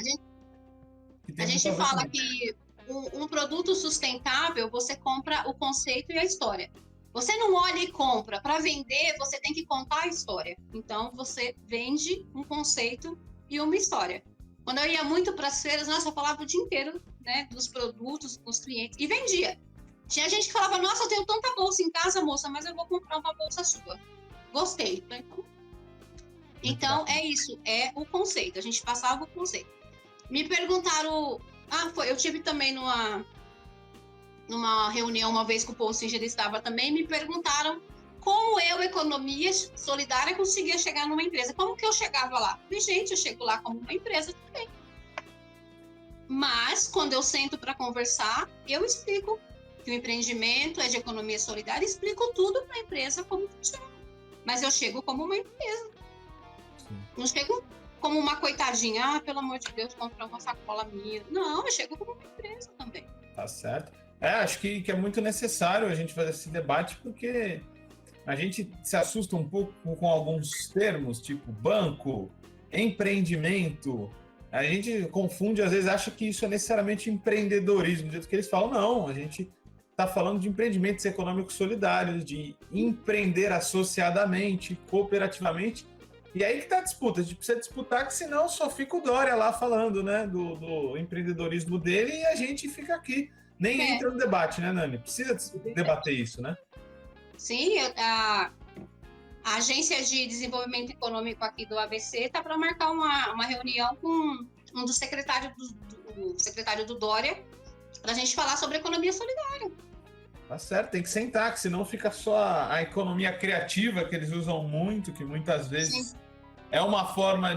tem a gente fala que um produto sustentável, você compra o conceito e a história. Você não olha e compra. Para vender, você tem que contar a história. Então, você vende um conceito e uma história. Quando eu ia muito para as feiras, nossa, eu falava o dia inteiro, né, dos produtos, com os clientes, e vendia. Tinha gente que falava, nossa, eu tenho tanta bolsa em casa, moça, mas eu vou comprar uma bolsa sua. Gostei. Então, é isso, é o conceito. A gente passava o conceito. Me perguntaram... eu tive também numa reunião uma vez que o Paul Singer estava também, me perguntaram como eu, economia solidária, conseguia chegar numa empresa. Como que eu chegava lá? E, gente, eu chego lá como uma empresa também. Mas, quando eu sento para conversar, eu explico que o empreendimento é de economia solidária, explico tudo para a empresa como funciona. Mas eu chego como uma empresa. Sim. Não chego como uma coitadinha, pelo amor de Deus, comprar uma sacola minha. Não, eu chego como uma empresa também. Tá certo. Acho que é muito necessário a gente fazer esse debate, porque a gente se assusta um pouco com alguns termos, tipo banco, empreendimento. A gente confunde, às vezes acha que isso é necessariamente empreendedorismo, do jeito que eles falam. Não, a gente está falando de empreendimentos econômicos solidários, de empreender associadamente, cooperativamente. E aí que está a disputa. A gente precisa disputar, que senão só fica o Dória lá falando, né, do empreendedorismo dele, e a gente fica aqui. Nem entra no debate, né, Nani? Precisa debater isso, né? Sim, a Agência de Desenvolvimento Econômico aqui do ABC está para marcar uma reunião com um dos secretários do secretário do Dória, para a gente falar sobre economia solidária. Tá certo, tem que sentar, que senão fica só a economia criativa, que eles usam muito, que muitas vezes Sim. é uma forma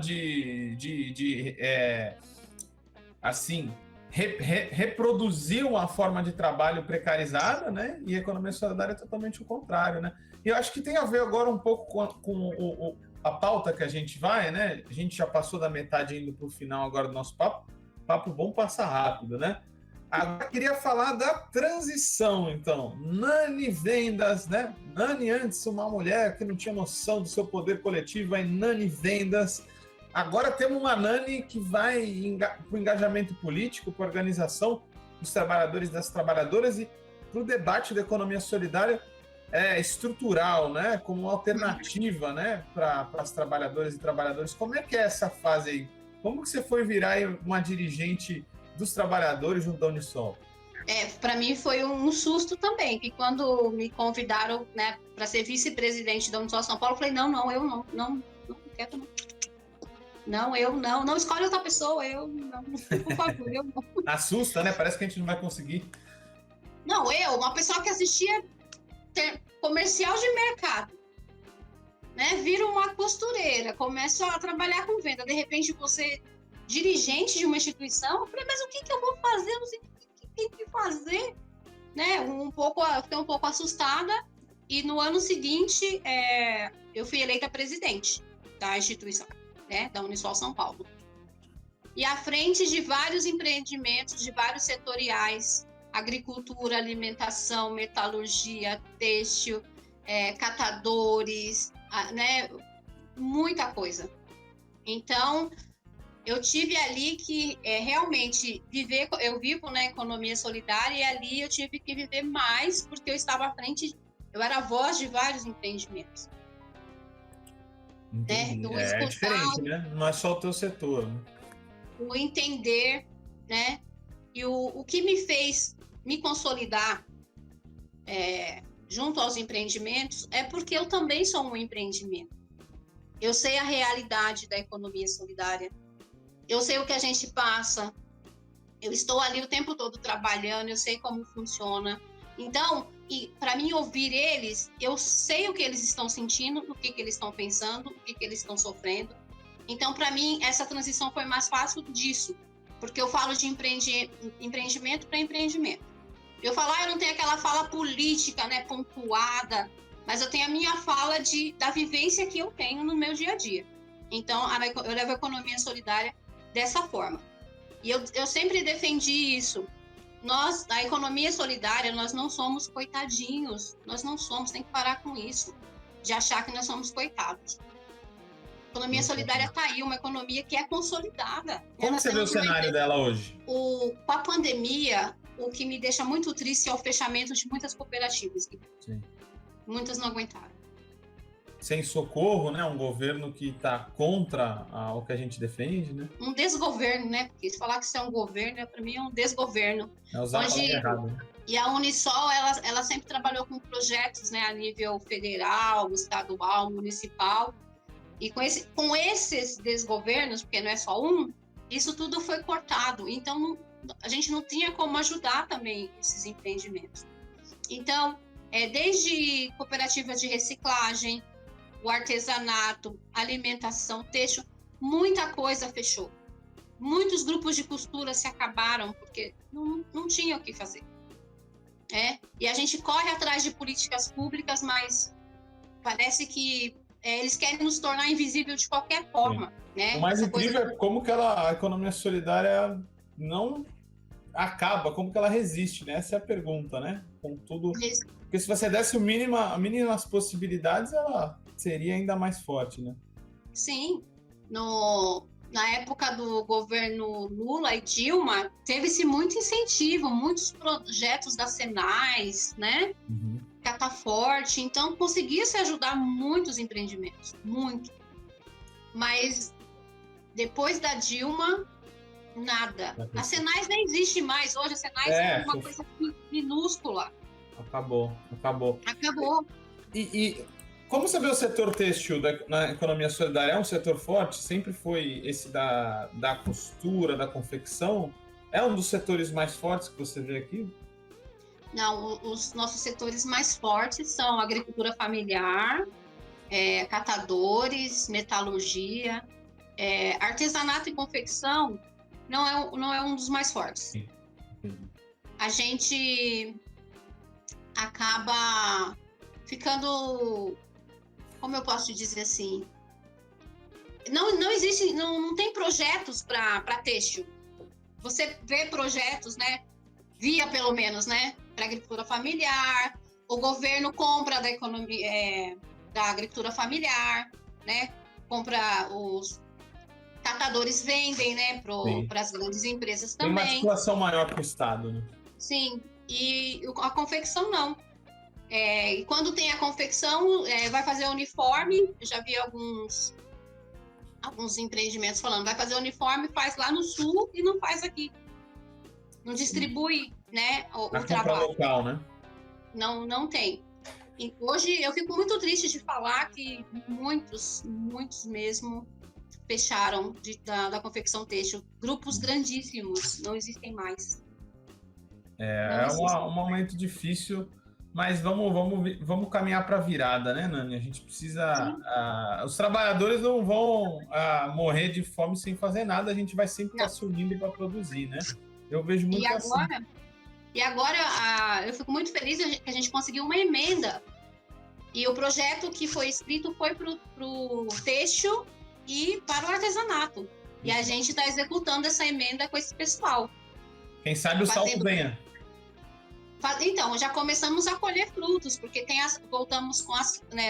reproduzir uma forma de trabalho precarizada, né? E a economia solidária é totalmente o contrário, né? E eu acho que tem a ver agora um pouco com a pauta que a gente vai, né? A gente já passou da metade indo para o final agora do nosso papo. Papo bom passa rápido, né? Agora eu queria falar da transição, então. Nani Vendas, né? Nani antes, uma mulher que não tinha noção do seu poder coletivo, aí Nani Vendas. Agora temos uma Nani que vai para o engajamento político, para a organização dos trabalhadores e das trabalhadoras e para o debate da economia solidária estrutural, né? Como uma alternativa, né? Para as trabalhadoras e trabalhadores. Como é que é essa fase aí? Como que você foi virar uma dirigente dos trabalhadores junto da Unisol? Para mim foi um susto também, que quando me convidaram, né, para ser vice-presidente da Unisol São Paulo, eu falei, não quero não. Não, eu não escolhe outra pessoa, eu não, por favor, eu não. Assusta, né? Parece que a gente não vai conseguir. Não, uma pessoa que assistia comercial de mercado, né? Vira uma costureira, começa a trabalhar com venda, de repente você, dirigente de uma instituição, eu falei, mas o que eu vou fazer? Eu não sei o que tem que fazer, né? Fiquei um pouco assustada, e no ano seguinte, eu fui eleita presidente da instituição, né, da Unisol São Paulo. E à frente de vários empreendimentos, de vários setoriais, agricultura, alimentação, metalurgia, têxtil, catadores, né, muita coisa. Então, eu tive ali que realmente viver, eu vivo na economia solidária, e ali eu tive que viver mais, porque eu estava à frente, eu era a voz de vários empreendimentos. Né? É diferente, né? Não é só o teu setor. Né? O entender, né? E o que me fez me consolidar junto aos empreendimentos é porque eu também sou um empreendimento. Eu sei a realidade da economia solidária. Eu sei o que a gente passa. Eu estou ali o tempo todo trabalhando, eu sei como funciona. Então, para mim ouvir eles, eu sei o que eles estão sentindo, o que eles estão pensando, o que eles estão sofrendo. Então, para mim, essa transição foi mais fácil disso, porque eu falo de empreendimento para empreendimento. Eu falo, eu não tenho aquela fala política, né, pontuada, mas eu tenho a minha fala da vivência que eu tenho no meu dia a dia. Então, eu levo a economia solidária dessa forma. E eu sempre defendi isso. Nós, da economia solidária, nós não somos coitadinhos. Nós não somos, tem que parar com isso, de achar que nós somos coitados. A economia solidária está aí, uma economia que é consolidada. Como você vê o cenário dela hoje? Com a pandemia, o que me deixa muito triste é o fechamento de muitas cooperativas. Sim. Muitas não aguentaram. Sem socorro, né? Um governo que está contra o que a gente defende, né? Um desgoverno, né? Porque se falar que isso é um governo, para mim é um desgoverno. É usar a palavra errada, né? E a Unisol, ela sempre trabalhou com projetos, né? A nível federal, estadual, municipal. E com esses desgovernos, porque não é só um, isso tudo foi cortado. Então, a gente não tinha como ajudar também esses empreendimentos. Então, desde cooperativas de reciclagem, o artesanato, alimentação, têxtil, muita coisa fechou. Muitos grupos de costura se acabaram porque não tinha o que fazer. E a gente corre atrás de políticas públicas, mas parece que eles querem nos tornar invisível de qualquer forma. Né? O mais incrível é como que a economia solidária não acaba, como que ela resiste, né? Essa é a pergunta, né? Com tudo... Porque se você desse mínimas possibilidades, ela seria ainda mais forte, né? Sim. Na época do governo Lula e Dilma, teve-se muito incentivo, muitos projetos da Senais, né? Uhum. Cataforte, então conseguia-se ajudar muitos empreendimentos, muito. Mas depois da Dilma, nada. A Senais nem existe mais hoje, a Senais é uma coisa minúscula. Acabou. Acabou. E como você vê o setor têxtil na economia solidária? É um setor forte? Sempre foi esse da costura, da confecção? É um dos setores mais fortes que você vê aqui? Não, os nossos setores mais fortes são agricultura familiar, catadores, metalurgia, artesanato e confecção não é um dos mais fortes. Sim. A gente acaba ficando, como eu posso dizer assim, não existe, não tem projetos para têxtil. Você vê projetos, né? Via pelo menos, né? Para agricultura familiar, o governo compra da economia, da agricultura familiar, né? Compra, os catadores vendem, né? Para as grandes empresas também. Tem uma articulação maior com o Estado, né? Sim, e a confecção não. E quando tem a confecção, vai fazer uniforme. Eu já vi alguns empreendimentos falando, vai fazer uniforme, faz lá no sul e não faz aqui. Não distribui, né, o trabalho. Local, né? Não tem. E hoje eu fico muito triste de falar que muitos mesmo fecharam da confecção têxtil. Grupos grandíssimos não existem mais. É um momento difícil, mas vamos caminhar para a virada, né, Nani? A gente precisa... os trabalhadores não vão morrer de fome sem fazer nada, a gente vai sempre estar se unindo para produzir, né? Eu vejo muito E agora eu fico muito feliz que a gente conseguiu uma emenda. E o projeto que foi escrito foi para o têxtil e para o artesanato. E a gente está executando essa emenda com esse pessoal. Quem sabe o salto venha. Então, já começamos a colher frutos, porque voltamos com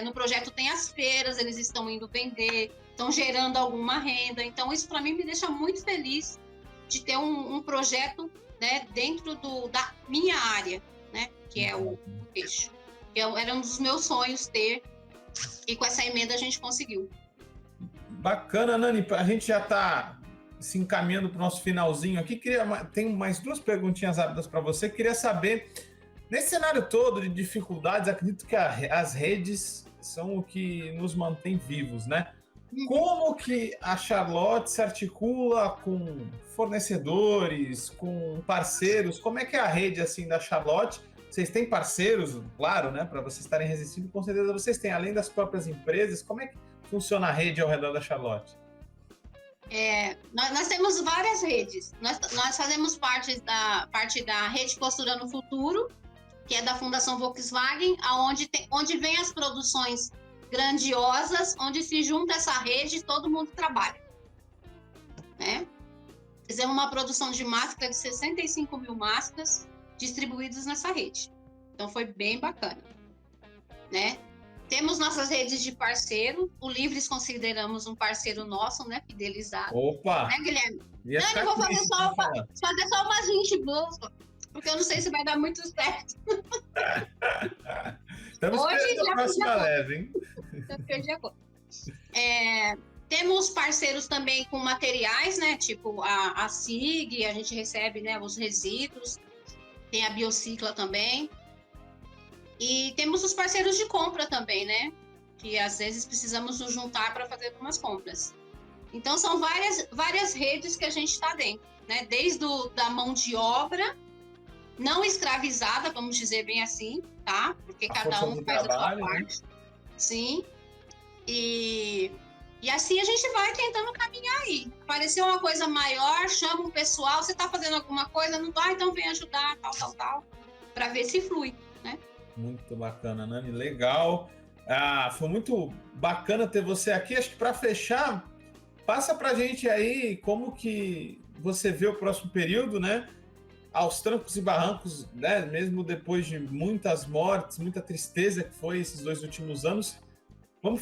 no projeto tem as feiras, eles estão indo vender, estão gerando alguma renda. Então, isso para mim me deixa muito feliz de ter um projeto, né, dentro da minha área, né, que é o têxtil. Era um dos meus sonhos ter, e com essa emenda a gente conseguiu. Bacana, Nani. A gente já está se encaminhando para o nosso finalzinho aqui. Tenho mais 2 perguntinhas rápidas para você. Queria saber, nesse cenário todo de dificuldades, acredito que as redes são o que nos mantém vivos, né? Como que a Charlotte se articula com fornecedores, com parceiros? Como é que é a rede assim da Charlotte? Vocês têm parceiros, claro, né? Para vocês estarem resistindo, com certeza vocês têm, além das próprias empresas. Como é que funciona a rede ao redor da Charlotte? Nós temos várias redes. Nós fazemos parte da Rede Costura no Futuro, que é da Fundação Volkswagen, onde vem as produções grandiosas, onde se junta essa rede e todo mundo trabalha, né? Fizemos uma produção de máscara de 65 mil máscaras distribuídas nessa rede. Então, foi bem bacana, né? Temos nossas redes de parceiro. O Livres consideramos um parceiro nosso, né? Fidelizado. Opa! Né, Guilherme? Ia Não, ficar eu vou triste, fazer só umas 20 blusas, porque eu não sei se vai dar muito certo. Estamos Hoje esperando já a próxima leve, hein? Eu perdi a conta. Temos parceiros também com materiais, né? Tipo a SIG, a gente recebe, né, os resíduos. Tem a Biocicla também. E temos os parceiros de compra também, né? Que às vezes precisamos nos juntar para fazer algumas compras. Então, são várias redes que a gente está dentro, né? Desde da mão de obra, não escravizada, vamos dizer bem assim, tá? Porque cada um faz a sua parte. Né? Sim. E assim a gente vai tentando caminhar aí. Apareceu uma coisa maior, chama o pessoal, você está fazendo alguma coisa? Não vai? Então vem ajudar, tal, para ver se flui, né? Muito bacana, Nani, legal. Foi muito bacana ter você aqui. Acho que para fechar, passa para a gente aí como que você vê o próximo período, né? Aos trancos e barrancos, né? Mesmo depois de muitas mortes, muita tristeza que foi esses 2 últimos anos. Estamos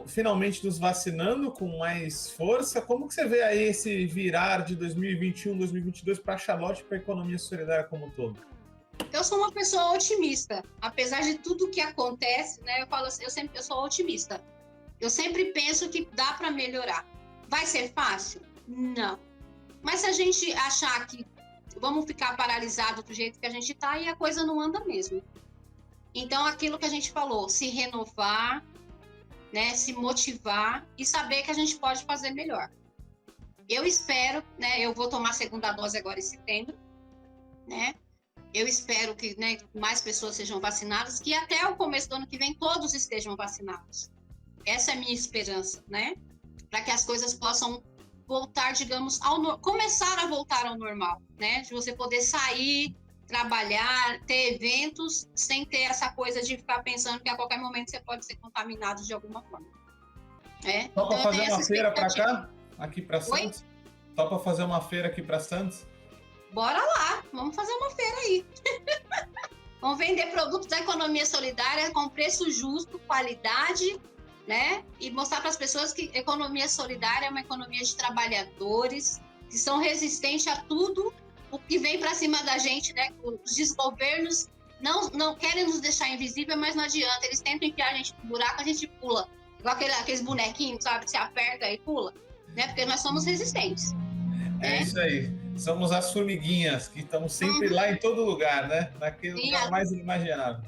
finalmente nos vacinando com mais força. Como que você vê aí esse virar de 2021, 2022 para a Charlotte, para a economia solidária como um todo? Eu sou uma pessoa otimista, apesar de tudo que acontece, né? Eu falo assim, eu sou otimista. Eu sempre penso que dá para melhorar. Vai ser fácil? Não. Mas se a gente achar que vamos ficar paralisado do jeito que a gente está, e a coisa não anda mesmo. Então, aquilo que a gente falou, se renovar, né? Se motivar e saber que a gente pode fazer melhor. Eu espero, né? Eu vou tomar a segunda dose agora em setembro, né? Eu espero que, né, mais pessoas sejam vacinadas, que até o começo do ano que vem todos estejam vacinados. Essa é a minha esperança, né? Para que as coisas possam voltar, digamos, começar a voltar ao normal, né? De você poder sair, trabalhar, ter eventos, sem ter essa coisa de ficar pensando que a qualquer momento você pode ser contaminado de alguma forma. Topa então, fazer uma feira para cá? Aqui para Santos? Oi? Topa fazer uma feira aqui para Santos? Bora lá, vamos fazer uma feira aí. Vamos vender produtos da economia solidária com preço justo, qualidade, né? E mostrar para as pessoas que economia solidária é uma economia de trabalhadores que são resistentes a tudo o que vem para cima da gente, né? Os desgovernos não querem nos deixar invisível, mas não adianta. Eles tentam enfiar a gente no buraco, a gente pula. Igual aqueles bonequinhos, sabe? Que você aperta e pula, né? Porque nós somos resistentes. É isso aí. Somos as formiguinhas que estamos sempre lá em todo lugar, né? Naquele lugar mais inimaginável.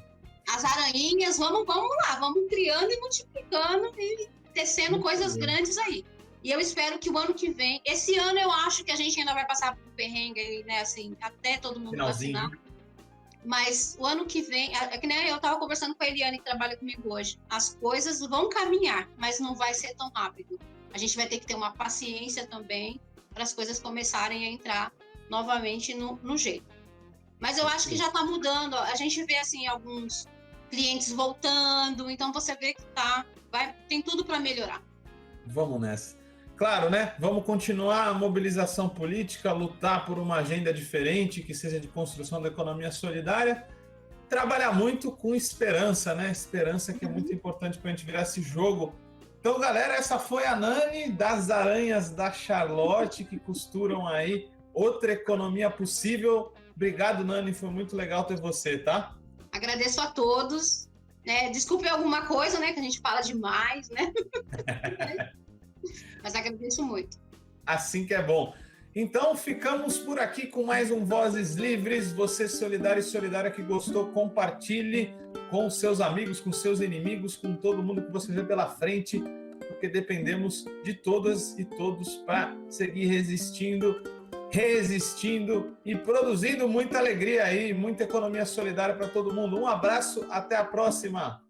As aranhinhas, vamos lá, vamos criando e multiplicando e tecendo coisas grandes aí. E eu espero que o ano que vem, esse ano eu acho que a gente ainda vai passar por perrengue aí, né, assim, até todo mundo vacinar. Mas o ano que vem, que nem eu estava conversando com a Eliane, que trabalha comigo hoje, as coisas vão caminhar, mas não vai ser tão rápido. A gente vai ter que ter uma paciência também para as coisas começarem a entrar novamente no jeito. Mas eu acho que já está mudando. A gente vê assim alguns clientes voltando, então você vê que tem tudo para melhorar. Vamos nessa. Claro, né? Vamos continuar a mobilização política, lutar por uma agenda diferente, que seja de construção da economia solidária, trabalhar muito com esperança, né? Esperança que é muito importante para a gente virar esse jogo. Então, galera, essa foi a Nani das Aranhas da Charlotte, que costuram aí outra economia possível. Obrigado, Nani, foi muito legal ter você, tá? Agradeço a todos. Desculpe alguma coisa, né, que a gente fala demais, né? Mas agradeço muito. Assim que é bom. Então, ficamos por aqui com mais um Vozes Livres. Você solidário e solidária que gostou, compartilhe com seus amigos, com seus inimigos, com todo mundo que você vê pela frente, porque dependemos de todas e todos para seguir resistindo e produzindo muita alegria aí, muita economia solidária para todo mundo. Um abraço, até a próxima!